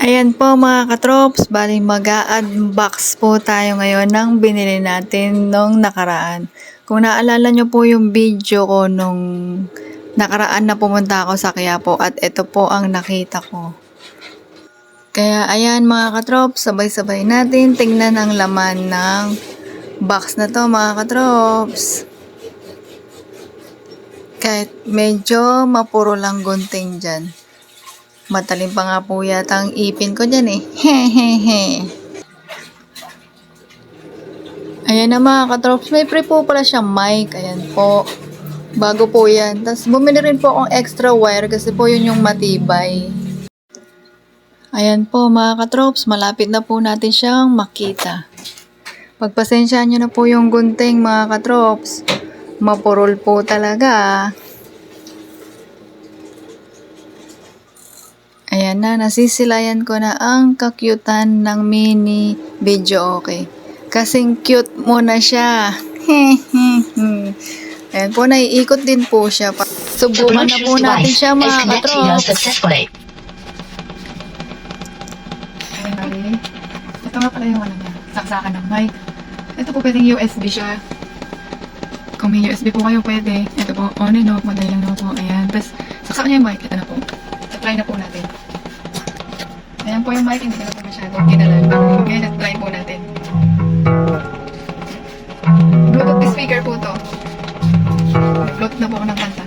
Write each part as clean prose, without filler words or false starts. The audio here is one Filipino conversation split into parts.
Ayan po mga katrops, bali mag-a-unbox po tayo ngayon ng binili natin nung nakaraan. Kung naalala nyo po yung video ko nung nakaraan na pumunta ako sa Quiapo at ito po ang nakita ko. Kaya ayan mga katrops, sabay-sabay natin tingnan ang laman ng box na to mga katrops. Kahit medyo mapuro lang gunting dyan. Matalim pa nga po yata ang ipin ko dyan eh. Hehehe. Ayan na mga katrops. May free po pala siyang mic. Ayan po. Bago po yan. Tapos bumili rin po akong extra wire kasi po yun yung matibay. Ayan po mga katrops. Malapit na po natin siyang makita. Pagpasensyaan nyo na po yung gunting mga katrops. Mapurol po talaga. Ayan na, nasisilayan ko na ang kakyutan ng mini video okay. Kasing cute mo na siya. Ayan po, naiikot din po siya. Subukan na po natin siya mga katrops. Ayan, ito nga pala yung ano niya, saksakan ng mic. Ito po pwedeng USB siya. Kung may USB po kayo pwede. Ito po, on and off, madali lang daw po. Ayan, tapos saksakan niya yung mic. Ito na po. Try na po natin. Ayan po yung mic, hindi na po masyadong ginalan. Ngayon, try po natin. Bluetooth speaker po to. Bluetooth na po ako ng kanta.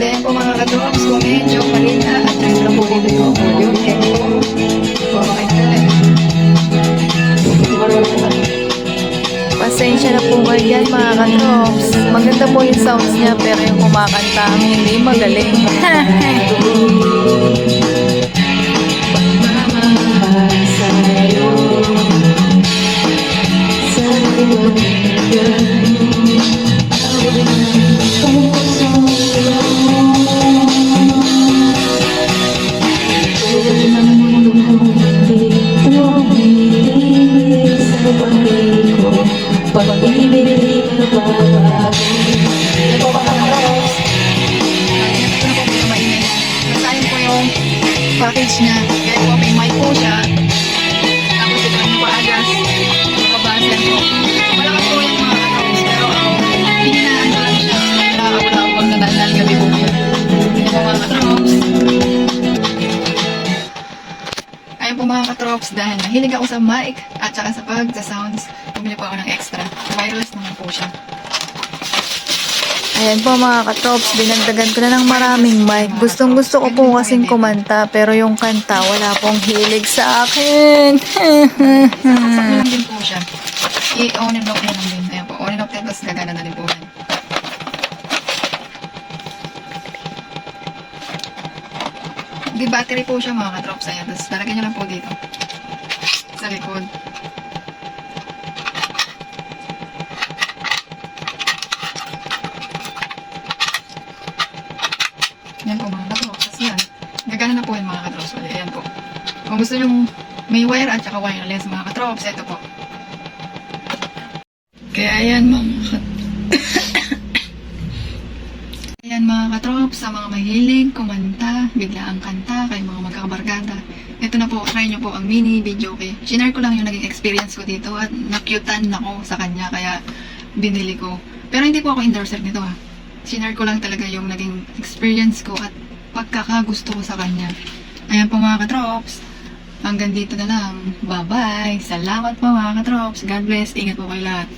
Ayan po mga katrops, kung medyo malina at try lang po dito yung volume. Pasensya na po kayo dyan mga katrops. Maganda po yung sounds niya pero yung kumakanta ang hindi magaling. Package niya. Kaya po may mic po siya. Tapos ito yung pa-adjust. Kabasan po. Malakas po yung mga katrops. Pero hihinaan ko lang siya. Wala akong nadalal gabi po yun. Ito po mga katrops. Ayun po mga katrops. Dahil nahilig ako sa mic at saka sa pag-sounds. Bumili po ako ng extra. Wireless naman po siya. Ayan po mga katrops, dinagdagan ko na ng maraming mic. Gustong gusto ko po kasing kumanta, pero yung kanta wala pong hilig sa akin. Saksak lang din po siya. I-on and off na lang din. Ayan po, on and off din, tapos gagana na din po yan. Di battery po siya mga katrops. Ayan, tapos lalagyan nyo lang po dito. Sa likod. Yan po mga katrops. Kasi yan. Gagana na po yung mga katrops. Ayan po. Kung gusto nyo may wire at saka wireless mga katrops, ito po. Kaya ayan mga ayan mga katrops, sa mga mahilig kumanta, bigla ang kanta, kay mga magkakabarkada. Ito na po, try nyo po ang mini video okay. Shinare ko lang yung naging experience ko dito at nakyutan ako sa kanya kaya binili ko. Pero hindi po ako endorser nito ha. Shinare ko lang talaga yung naging experience ko at pagkakagusto ko sa kanya. Ayan po mga katrops. Hanggang dito na lang. Bye-bye. Salamat po mga katrops. God bless. Ingat po kayo lahat.